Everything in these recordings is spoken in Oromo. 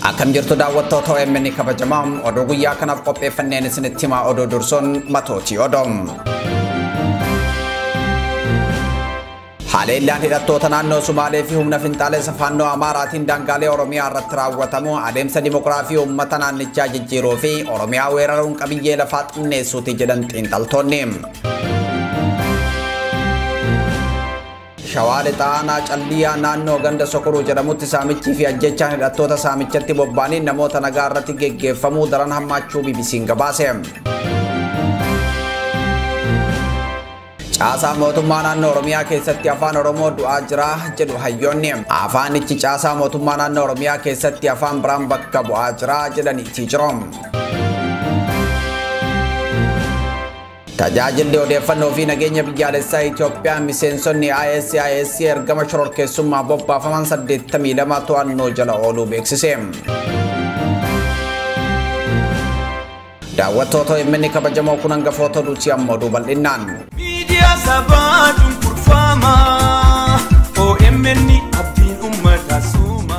Akkam jirtu daawwattoota OMN kabajamoo oduu guyyaa kanaaf qopheeffanneen isinitti himaa oduu dursuun matooti odoom. Haleellaan hidhattoota naannoo Sumaalee fi humna finxaalessa Faannoo Amaaraatiin daangaalee Oromiyaa irratti raawwatamu adeemsa dimookiraasii uummata naannichaa jijjiiruu fi Oromiyaa weeraruun qabiyyee lafaa xinneessuuti jedhan xiinxaltoonni. Shawaale Xaanaa Calliyaa naannoo ganda Sokoruu jedhamutti saamichii fi ajjechaan hidhattoota saamichatti bobba'anii namoota nagaa irratti geggeeffamuu daran hammaachuu BBC'n gabaase. Caasaa mootummaa naannoo Oromiyaa keessatti Afaan Oromoo du'aa jira jedhu hayyoonni. Afaanichi caasaa mootummaa naannoo Oromiyaa keessatti afaan biraan bakka bu'aa jira jedhaniiti jiru. Tajaajilli odeeffannoo fi nageenya biyyaalessaa Itoophiyaa miseensonni ISIS ergama shororkeessummaa bobbaafaman 82 to'annoo jala ooluu beeksise. Daawwattoota OMN kabajamoo kun hangafoota duutii ammoo bal'innaan. Miidiyaa sabaa dunkurfaamaa OMN abdiin uummata suuma.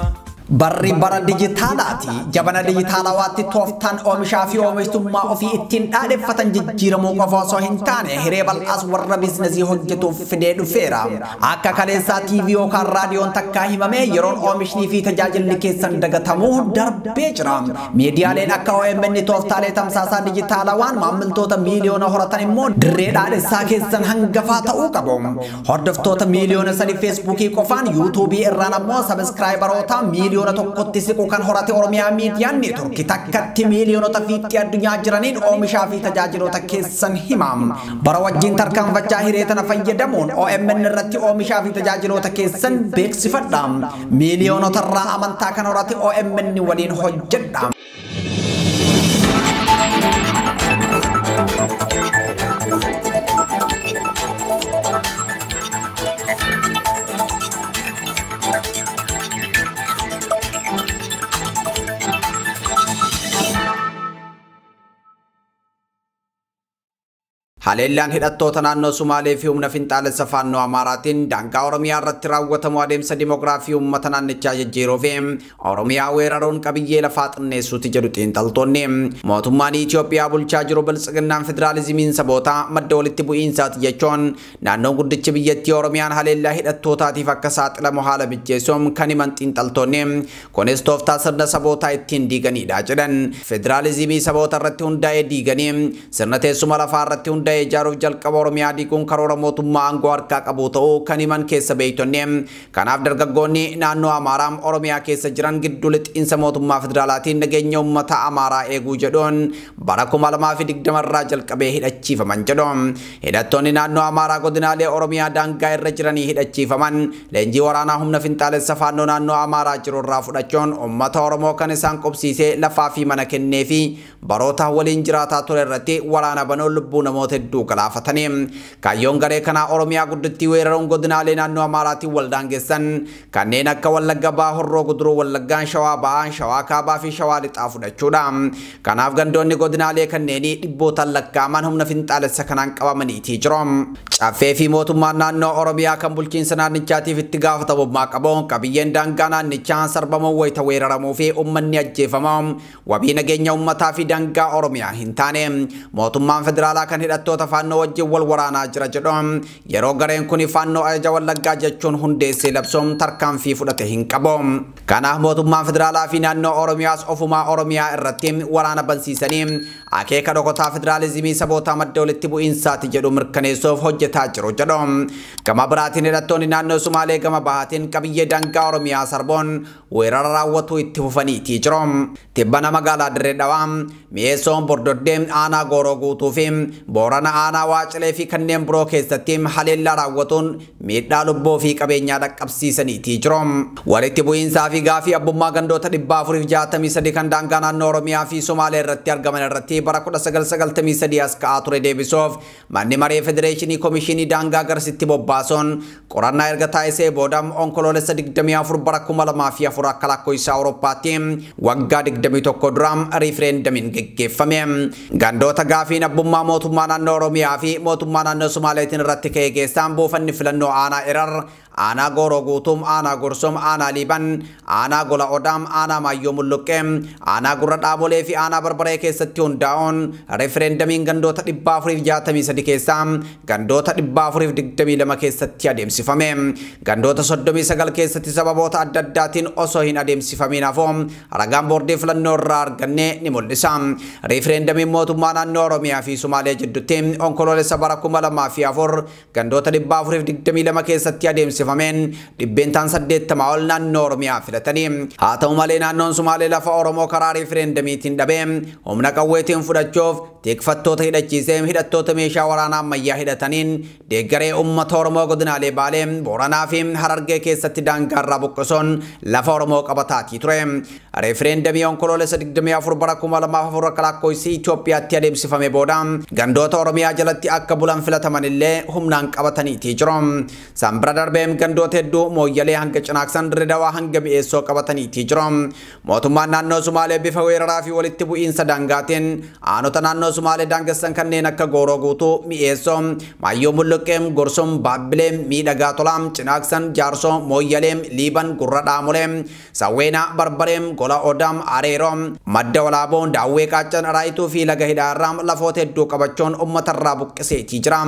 Barri bara dijitaalaati. Jabana dijitaalawaatti tooftaan oomishaa fi oomishtummaa ofii ittiin dhaadheffatan jijjiiramuu qofa osoo hin taane hiree bal'aas warra biizinasii hojjetuuf fidee dhufeera. Akka kaleessaa TV yookaan raadiyoon takkaa himamee yeroon oomishnii fi tajaajilli keessan dagatamuu darbee jira. Miidiyaaleen akka OMN tooftaalee tamsaasaa dijitaalawaan maamiltoota miiliyoona horatan immoo dirree dhaadhessaa keessan hangafaa ta'uu qabu. Hordoftoota miiliyoona 3 Feesbuukii qofaan yuutuubii irraan ammoo sabiskiraayibaroota miiliyoona tokkotti siqu kan horate Oromiyaa miidiyaan neetworkii takkatti miiliyoonota fiixee addunyaa jiraniin oomishaa fi tajaajiloota keessan himam. Bara wajjin tarkaanfachaa hiree tana fayyadamuun OMN irratti oomishaa fi tajaajiloota keessan beeksifadha. Miiliyoonota irraa amantaa kan horate OMN waliin hojjedha. Haleellaan hidhattoota naannoo Sumaalee fi humna finxaalessa Faannoo Amaaraatiin daangaa Oromiyaa irratti raawwatamu adeemsa dimookiraasii uummata naannichaa jijjiiruu fi Oromiyaa weeraruun qabiyyee lafaa xinneessuuti jedhu xiinxaltoonni. Mootummaan Itoophiyaa bulchaa jiru biltsiginnaan federaalizimiin saboota madda walitti bu'iinsaati jechuun naannoon guddichi biyyattii Oromiyaan haleellaa hidhattootaatiif akka saaxilamu haala mijeessuun kan himan xiinxaltoonni. Kunis tooftaa sirna sabootaa ittiin diiganidha jedhan. Federaalizimii saboota irratti hundaa'ee diiganii sirna teessuma lafaa irratti hundaa'ee ijaaruuf jalqaba Oromiyaa diiguun karoora mootummaa aangoo harkaa qabu ta'uu kan himan keessa beeytonni. Kanaaf dargaggoonni naannoo Amaaraa Oromiyaa keessa jiran gidduu lixiinsa mootummaa federaalaatiin nageenya uummata Amaaraa eeguu jedhuun bara 2020 irraa jalqabee hidhachiifaman jedhu. Hidhattoonni naannoo Amaaraa godinaalee Oromiyaa daangaa irra jiranii hidhachiifaman leenjii waraanaa humna finxaalessa Faannoo naannoo Amaaraa jiru irraa fudhachuun uummata Oromoo kan isaan qobsiisee lafaa fi mana kennee fi baroota waliin jiraataa ture irratti waraana banuun lubbuu namoota hedduu galaafatanii. Kaayyoon garee kanaa Oromiyaa guddittii weeraruun godinaalee naannoo Amaaraatiin wal daangessan kanneen akka Wallagga Bahaa, Horroo Guduruu, Wallaggaan, Shawaa Bahaa, Shawaa Kaabaa fi Shawaa Lixaa fudhachuudha. Kanaaf gandoonni godinaalee kanneenii dhibbootaan lakkaa'aman humna finxaalessa kanaan qabamaniitii jiru. Caffee fi mootummaan naannoo Oromiyaa kan bulchiinsa naannichaatiif itti gaafatamummaa qabu qabiyyeen daangaa naannichaa Sarbama wayita weeraramuu fi uummanni ajjeefamu wabii nageenya uummataa fi daangaa Oromiyaa hin taane mootummaan federaalaa kan hidhattoota Faannoo wajjin wal waraanaa jira jedhu yeroo gareen kun Faannoo ajaja Wallaggaa jechuun hundeessee labsuun tarkaanfii fudhate hin qabu. Kanaaf mootummaan federaalaa fi naannoo Oromiyaas ofumaa Oromiyaa irratti waraana bansiisanii akeeka dhokataa federaalizimii sabootaa madda walitti bu'iinsaati jedhu mirkaneessuuf hojjetaa jiru jedhu. Gama biraatiin hidhattoonni naannoo Sumaalee gama bahaatiin qabiyyee daangaa Oromiyaa sarbuun weerara raawwatu itti fufaniitii jiru. Tibbana magaalaa Dirree Dhawaa, Mi'eessoon, Bordoddee, Aanaa Gooroo guutuu fi Boorana Aanaa Waacilee fi kanneen biroo keessatti haleellaa raawwatuun miidhaa lubbuu fi qabeenyaa dhaqqabsiisaniitii jiru. Walitti bu'iinsaa fi gaafii abbummaa gandoota 463 kan daangaa naannoo Oromiyaa fi Sumaalee irratti argaman irratti bara 1993 as ka'aa ture deebisuuf manni maree federeeshinii komishinii daangaa garsitti bobbaasuun qorannaa erga taasisee booda onkoloolessa 24 bara 2004 akka lakkoofsa Awurooppaatti waggaa 21 dura riifereendamiin geggeeffame. Gandoota gaafiin abbummaa mootummaa naannoo Oromiyaa fi mootummaa naannoo Sumaaleetiin irratti ka'ee keessaan buufanni filannoo aanaa Erar aanaa Gooroo Guutum, aanaa Gorsum, aanaa Liiban, aanaa Gola Odaam, aanaa Maayyoo Mulluqqee, aanaa Gurra Dhaabolee fi aanaa Barbaree keessatti hundaa'uun referendamiin gandoota 463 keessaa gandoota 422 keessatti adeemsifame. Gandoota 39 keessatti sababoota adda addaatiin osoo hin adeemsifamin hafuu ragaan boordii filannoo irraa arganne ni mul'isa. Referendamiin mootummaa naannoo Oromiyaa fi Sumaalee jidduutti onkoloolessa bara 2004 gandoota 422 keessatti adeemsifameen dhibbeentaan 80 ol naannoo Oromiyaa filatanii. Haa ta'u malee naannoon Sumaalee lafa Oromoo karaa referendamiitiin dhabee humna qawweetiin fudhachuuf tikfattoota hidhachiisee hidhattoota meeshaa waraanaa ammayyaa hidhataniin deeggaree uummata Oromoo godinaalee Baalee, Booranaa fi Harargee keessatti daangaarraa buqqisuun lafa Oromoo qabataatii ture. Referendamii onkoloolessa 24 bara 2004 akka lakkoofsa Itoophiyaatti adeemsifame booda gandoota Oromiyaa jalatti akka bulan filataman illee humnaan qabataniitii jiru. Sanbira darbee gandoota hedduu Mooyyalee hanga Cinaaksan, Dirredawaa hanga Mi'eessoo qabataniitii jiru. Mootummaan naannoo Sumaalee bifa weeraraa fi walitti bu'iinsa daangaatiin aanota naannoo Sumaalee daangessan kanneen akka Gooroo Guutuu, Mi'eessoo, Maayyoo Mulluqqee, Gorsum, Baabbilee, Miidhagaa Tolaa, Cinaaksan, Jaarsoo, Mooyyalee, Liiban, Gurra Dhaamolee, Sawweenaa, Barbaree, Gola Odaam, Areeroo, Madda Walaaboo, Daawwee Qaaccan, Raayituu fi Laga Hidhaarraa lafoota hedduu qabachuun uummatarraa buqqiseetii jira.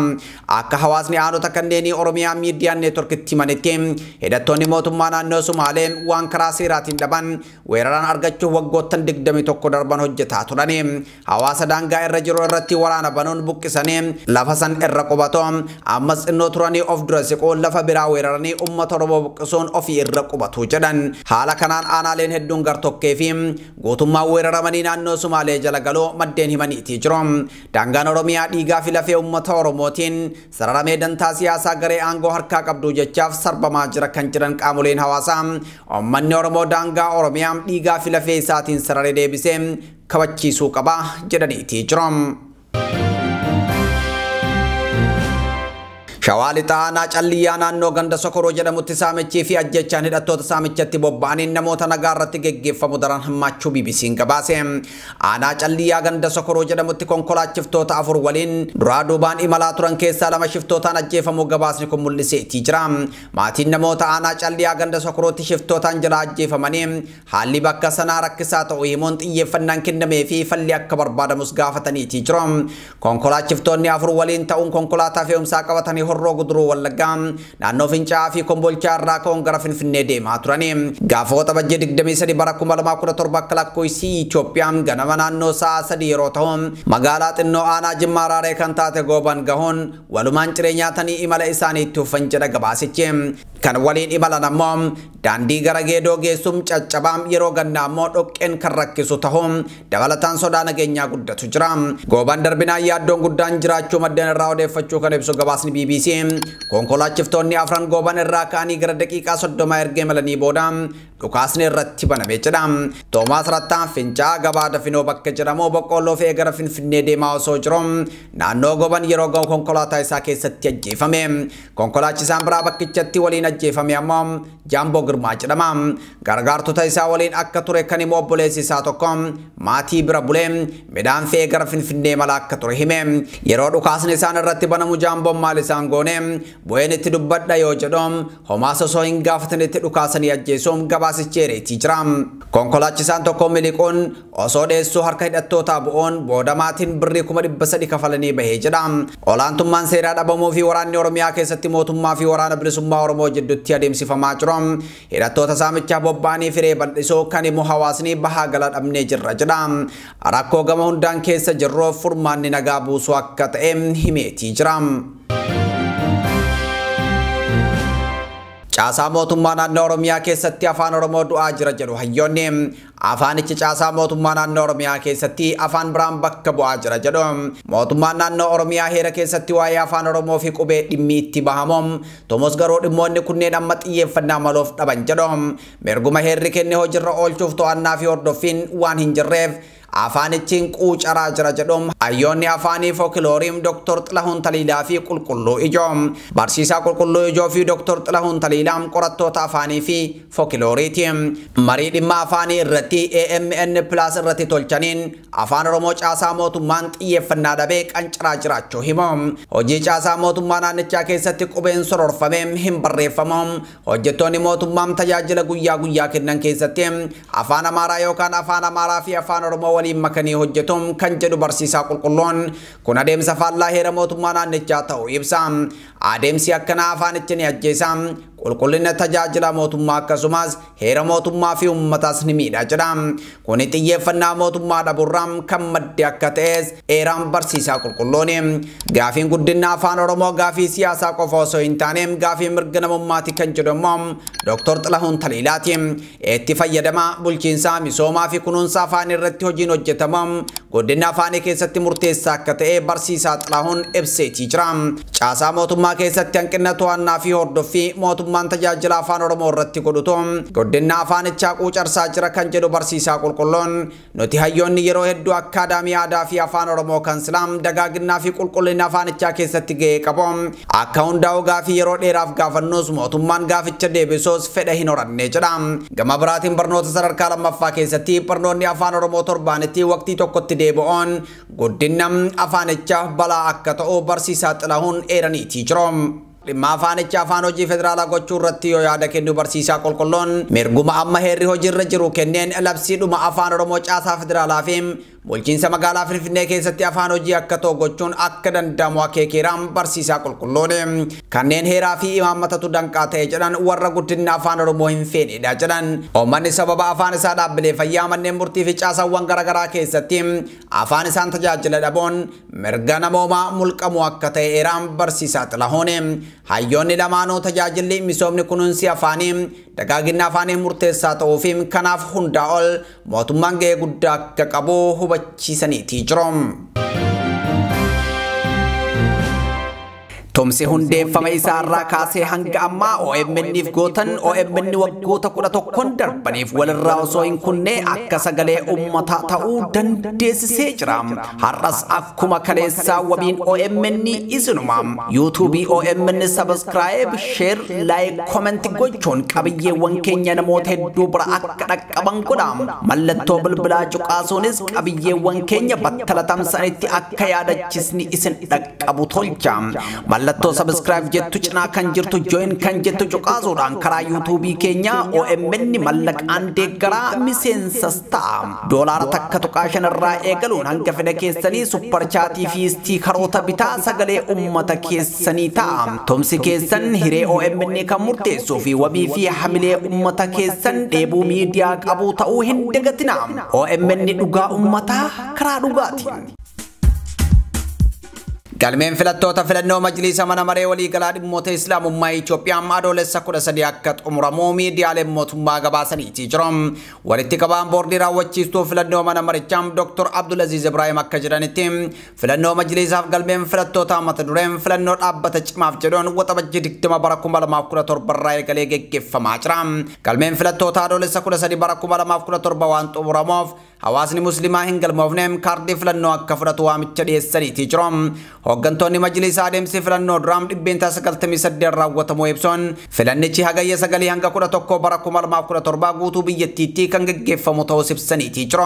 Akka hawaasni aanota kanneenii Oromiyaa miidiyaa neetworkitti himanitti hidhattoonni mootummaa naannoo Sumaalee waan karaa seeraatiin dhaban weeraraan argachuuf waggoottan 21 darban hojjetaa turani. Hawaasa daangaa irra jiru irratti waraana banuun buqqisanii lafa san irra qubatoo ammas xinnoo turanii of dura siquun lafa biraa weeraranii uummata Oromoo buqqisuun ofii irra qubatu jedhan. Haala kanaan aanaaleen hedduun gartokkee fi guutummaa weeraramanii naannoo Sumaalee jala galuu maddeen himaniitii jiru. Daangaan Oromiyaa dhiigaa fi lafee uummata Oromootiin sararamee dantaa siyaasaa garee aangoo harkaa qabdu jechaaf sarbamaa jira kan jiran qaamoleen hawaasaa uummanni Oromoo daangaa Oromiyaa dhiigaa fi lafee isaatiin sararee deebisee kabachiisuu qaba jedhaniitii jiru. Shawaali Xaanaa Calliyaa naannoo ganda Sokoroo jedhamutti saamichii fi ajjechaan hidhattoota saamichatti bobba'aniin namoota nagaa irratti geggeeffamu daran hammaachuu BBC'n gabaase. Aanaa Calliyaa ganda Sokoroo jedhamutti konkolaachiftoota 4 waliin duraa duubaan imalaa turan keessaa 2 shiftootaan ajjeefamuu gabaasni kun mul'iseetii jira. Maatiin namoota aanaa Calliyaa ganda Sokorootti shiftootaan jala ajjeefamanii haalli bakka sanaa rakkisaa ta'uu himuun xiyyeeffannaan kennamee fi falli akka barbaadamus gaafataniitii jiru. Konkolaachiftoonni 4 waliin ta'uun konkolaataa fe'umsaa qabatanii Horroo Guduruu Wallaggaa naannoo Fincaa fi Kombolchaa irraa ka'uun gara Finfinnee deemaa turani. Gaafa Bajjii 23 bara 2017 akka lakkoofsa Itoophiyaa ganama naannoo sa'a 3 yeroo ta'u magaalaa xinnoo aanaa Jimmaa Raaree kan taate Gooban gahuun walumaan ciree nyaatanii imala isaaniitti ufan jedha gabaasichi. Kan waliin imalan ammoo daandii gara Geedoo geessum caccabaam yeroo gannaa ammoo dhoqqeen kan rakkisu ta'uun dabalataan sodaa nageenyaa guddatu jira. Gooban darbinaan yaaddoon guddaan jiraachuu maddeen irraa odeeffachuu kan ibsu gabaasni BBC. Konkolaachiftoonni 4 Gooban irraa ka'anii gara daqiiqaa 30 erga imalanii booda dhukaasni irratti banamee jira. Toomaas Rattaan Fincaa gabaa Dafinoo bakka jedhamu boqqolloo fe'ee gara Finfinnee deemaa osoo jiru naannoo Gooban yeroo ga'u konkolaataa isaa keessatti ajjeefame. Konkolaachisaan biraa bakkichatti waliin ajjeefame ammoo Jaamboo Girmaa jedhama. Gargaartota isaa waliin akka ture kan himu obboleessi isaa tokko maatii bira bulee midhaan fe'ee gara Finfinnee mala akka ture hime. Yeroo dhukaasni isaan irratti banamu Jaamboon maal isaan goone bu'een itti dubbadha yoo jedhu homaas osoo hin gaafatanitti dhukaasanii ajjeesuun gabaasichi eereetii jira. Konkolaachisaan tokko miliquun osoo dheessuu harka hidhattootaa bu'uun booda maatiin birrii 300 kafalanii bahee jedha. Olaantummaan seeraa dhabamuu fi waraanni Oromiyaa keessatti mootummaa fi waraana bilisummaa Oromoo jidduutti adeemsifamaa jiru. Hidhattoota saamichaa bobba'anii firee bal'isuu kan himu hawaasni bahaa gala dhabnee jirra jedha. Rakkoo gama hundaan keessa jirruuf furmaanni nagaa buusuu akka ta'e himeetii jira. Caasaa mootummaa naannoo Oromiyaa keessatti afaan Oromoo du'aa jira jedhu hayyoonni. Afaanichi caasaa mootummaa naannoo Oromiyaa keessatti afaan biraan bakka bu'aa jira jedhu. Mootummaan naannoo Oromiyaa heera keessatti waa'ee afaan Oromoo fi qubee dhimmi itti bahamu. Tomus garuu dhimmoonni kunneen amma xiyyeeffannaa maloof dhaban jedhu. Mirguma heerri kenne hojiirra oolchuuf to'annaa fi hordoffiin waan hin jirreef afaanichiin qancaraa jira jedhum hayyoonni afaanii folklooriim Dr. Xilahun Taliilaa fi qulqulluu ijoo barsiisaa qulqulluu ijoo fi Dr. Xilahun Taliilaa qorattoota afaanii fi folklooriiti marii dhimma afaanii irratti OMN plus irratti tolchaniin afaan Oromoo caasaa mootummaan xiyyeeffannaa dhabee qancaraa jiraachuu himu hojii caasaa mootummaa naannichaa keessatti qubeen sororfamee hin barreeffamu hojjettoonni mootummaa tajaajila guyyaa guyyaa kennan keessatti afaan Amaaraa yookaan afaan Amaaraa fi afaan Oromoo waliin makanii hojjetum kan jedhu barsiisaa qulqulluun kun adeemsa faallaa heera mootummaa naannichaa ta'uu ibsa adeemsi akkanaa afaanichi ni ajjeesa qulqullina tajaajila mootummaa akkasumas heera mootummaa fi ummataas ni miidha jedha kun xiyyeeffannaa mootummaa dhabuurraa kan madde akka ta'es eeraan barsiisaa qulqulluun gaafiin guddina afaan Oromoo gaafii siyaasaa qofa osoo hin taane gaafii mirga namummaati kan jedhamu Dr. Xilahun Taliilaati itti fayyadama bulchiinsa misoomaa fi kunuunsa afaan irratti hojiin hojjetamu guddina afaanii keessatti murteessaa akka ta'e barsiisaa Xilahun ibseetii jira caasaa mootummaa keessatti hanqina to'annaa fi hordoffii mootummaan tajaajila afaan Oromoo irratti godhutu guddina afaanichaa quucarsaa jira kan jedhu barsiisaa qulqulluun nuti hayyoonni yeroo hedduu akkaadaamii aadaa fi afaan Oromoo kan silaam dagaaginaa fi qulqullina afaanichaa keessatti gahee qabu akka hundaa'u gaafii yeroo dheeraaf gaafannus mootummaan gaaficha deebisuus fedha hin horanne jedha gama biraatiin barnoota sadarkaa lammaffaa keessatti barnoonni afaan Oromoo torbaanitti waqtii tokkotti deebi'uun guddina afaanichaa balaa akka ta'u barsiisaa Xilahun eeraniitii jiru dhimma afaanicha afaan hojii federaalaa gochuu irratti yoo yaada kennu barsiisaa qulqulluun mirguma amma heerri hojiirra jiru kenneen labsiidhuma afaan Oromoo caasaa federaalaa fi bulchiinsa magaalaa Finfinnee keessatti afaan hojii akka ta'u gochuun akka danda'amu akeekeeraan barsiisaa qulqulluun kanneen heeraa fi imaammatatu danqaa ta'e jedhan warra guddina afaan Oromoo hin feenedha jedhan uummanni sababa afaan isaa dhaabbilee fayyaa manneen murtii fi caasaawwan garaagaraa keessatti afaan isaan tajaajila dhabuun mirga namoomaa mulqamu akka ta'e eeraan barsiisaa Xilahun hayyoonni lamaanuu tajaajilli misoomni kunuunsi afaanii dagaagina afaanii murteessaa ta'uu fi kanaaf hundaa ol mootummaan gahee guddaa akka qabu hubachiisaniitii jiru. Tumsi hundeeffama isaarraa kaasee hanga ammaa OMN'if gootan OMN waggoota 11 darbaniif walirraa osoo hin kunne akka sagalee uummataa ta'uu dandeessisee jira. Har'as akkuma kaleessaa wabiin OMN isinuma YouTube OMN subscribe, share, like, comment gochuun qabiyyeewwan keenya namoota hedduu bira akka dhaqqaban godha. Mallattoo bilbilaa cuqaasuunis qabiyyeewwan keenya battala tamsa'anitti akka yaadachisni isin dhaqqabu tolcha. mallattoo subscribe jettu cinaa kan jirtu join kan jettu cuqaasuudhaan karaa YouTube keenya OMN mallaqaan deeggaraa miseensas ta'a. Doolaara takka tuqaashan irraa eegaluun hanga fedha keessanii super chaatii fi stiikaroota bitaa sagalee ummata keessanii ta'a. Tumsi keessan hiree OMN kan murteessuu fi wabii fi hamilee ummata keessan dheebuu miidiyaa qabu ta'uu hin dagatina. OMN dhugaa ummataa karaa dhugaatiin. Galmeen filattoota filannoo Majiliisa mana maree waliigalaa dhimmoota Islaamummaa Itoophiyaa adoolessa 13 akka xumuramu miidiyaaleen mootummaa gabaasaniitii jiru. Walitti qabaan boordii raawwachiistuu filannoo mana marichaa Dr. Abdulaziz Ibrahim akka jedhanitti filannoo Majiliisaaf galmeen filattoota mata dureen filannoo dhaabbata cimaaf jedhuun waxabajjii 20 bara 2017 irraa eegalee geggeeffamaa jira. Galmeen filattoota adoolessa 13 bara 2017 waan xumuramuuf hawaasni muslimaa hin galmoofne kaardii filannoo akka fudhatu waamicha dhiyeessaniitii jiru. Hooggantoonni Majiliisa adeemsi filannoo duraam 198 raawwatamuu ibsuun filannichi hagayya 9 hanga 11 bara 2017 guutuu biyyattiitti kan geggeeffamu ta'uu ibsaniitii jiru.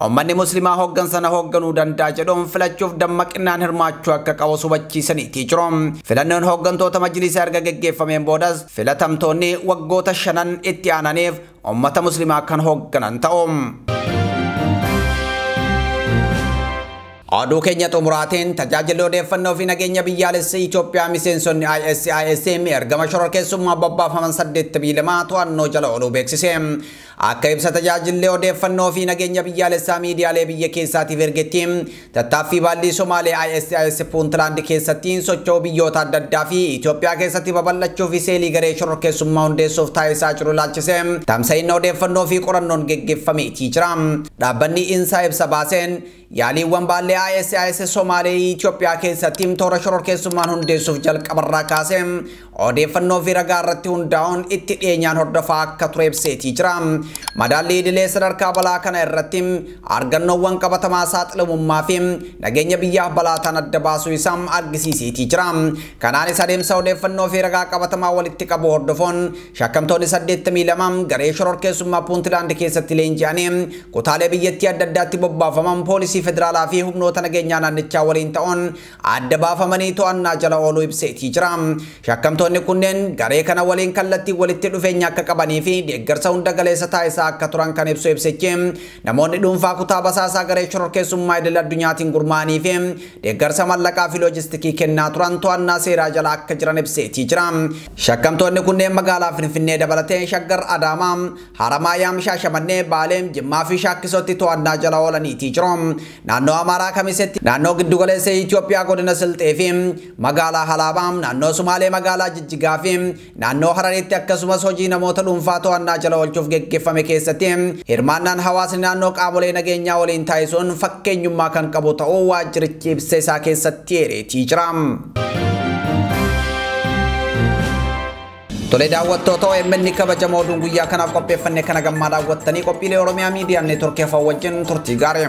Uummanni muslimaa hooggansana hoogganuu danda'a jedhuun filachuuf dammaqinaan hirmaachuu akka qabu hubachiisaniitii jiru. Filannoon hooggantoota Majiliisa erga geggeeffameen boodas filatamtoonni waggoota 5 itti aananiif uummata muslimaa kan hoogganan ta'u. Oduu keenya xumuraatiin tajaajilli odeeffannoo fi nageenya biyyaalessa Itoophiyaa miseensonni ISISM ergama shororkeessummaa bobbaafaman 82 to'annoo jala ooluu beeksise. Akka ibsa tajaajilli odeeffannoo fi nageenya biyyaalessaa miidiyaalee biyya keessaatiif ergetti tattaaffii baallii Somaalee ISIS Puuntlaand keessatti socho'uu biyyoota adda addaa fi Itoophiyaa keessatti babal'achuu fi seelii garee shororkeessummaa hundeessuuf taasisaa jiru ilaalchise tamsa'ina odeeffannoo fi qorannoon geggeeffameetii jira. Dhaabbanni insaa ibsa baaseen yaaliiwwan baallee ISIS Somaalee Itoophiyaa keessatti toora shororkeessummaan hundeessuuf jalqabarraa kaasee odeeffannoo fi ragaa irratti hundaa'uun itti dhiyeenyaan hordofaa akka ture ibseetii jira. Madaalli idilee sadarkaa balaa kana irratti argannoowwan qabatamaa saaxilamummaa fi nageenya biyyaaf balaa ta'an adda baasuu isaa argisiiseetii jira. Kanaanis adeemsa odeeffannoo fi ragaa qabatamaa walitti qabu hordofuun shakkamtoonni 82 garee shororkeessummaa Puuntlaand keessatti leenji'anii kutaalee biyyattii adda addaatti bobbaafaman poolisii federaalaa fi humnoota nageenyaa naannichaa waliin ta'uun adda baafamanii to'annaa jala ooluu ibseetii jira. Shakkamtoonni kunneen garee kana waliin kallattii walitti dhufeenya akka qabanii fi deeggarsa hunda galeessa taasisaa akka turan kan ibsu ibsichi namoonni dhuunfaa kutaa basaasaa garee shororkeessummaa idil addunyaatiin gurmaa'anii fi deeggarsa mallaqaa fi loojistikii kennaa turan to'annaa seeraa jala akka jiran ibseetii jira. Shakkamtoonni kunneen magaalaa Finfinnee dabalatee Shaggar, Adaamaa, Haramaayaa, Shaashamannee, Baalee, Jimmaa fi Shaakkisootti to'annaa jala oolaniitii jiru. Naannoo Amaaraa Kamisetti, naannoo giddugaleessa Itoophiyaa godina Silxee fi magaalaa Halaabaa, naannoo Sumaalee magaalaa Jijjigaa fi naannoo Hararitti akkasumas hojii namoota dhuunfaa to'annaa jala oolchuuf geggeeffame keessatti hirmaannaan hawaasni naannoo qaamolee nageenyaa waliin taasisuun fakkeenyummaa kan qabu ta'uu waajjirichi ibsa isaa keessatti eereetii jira. Tole daawwattoota OMN kabajamoo Oduu Guyyaa kanaaf qopheeffanne kana gammaa daawwattanii qophiilee Oromiyaa Miidiyaa Neetworkii Afaan wajjin turtii gaarii.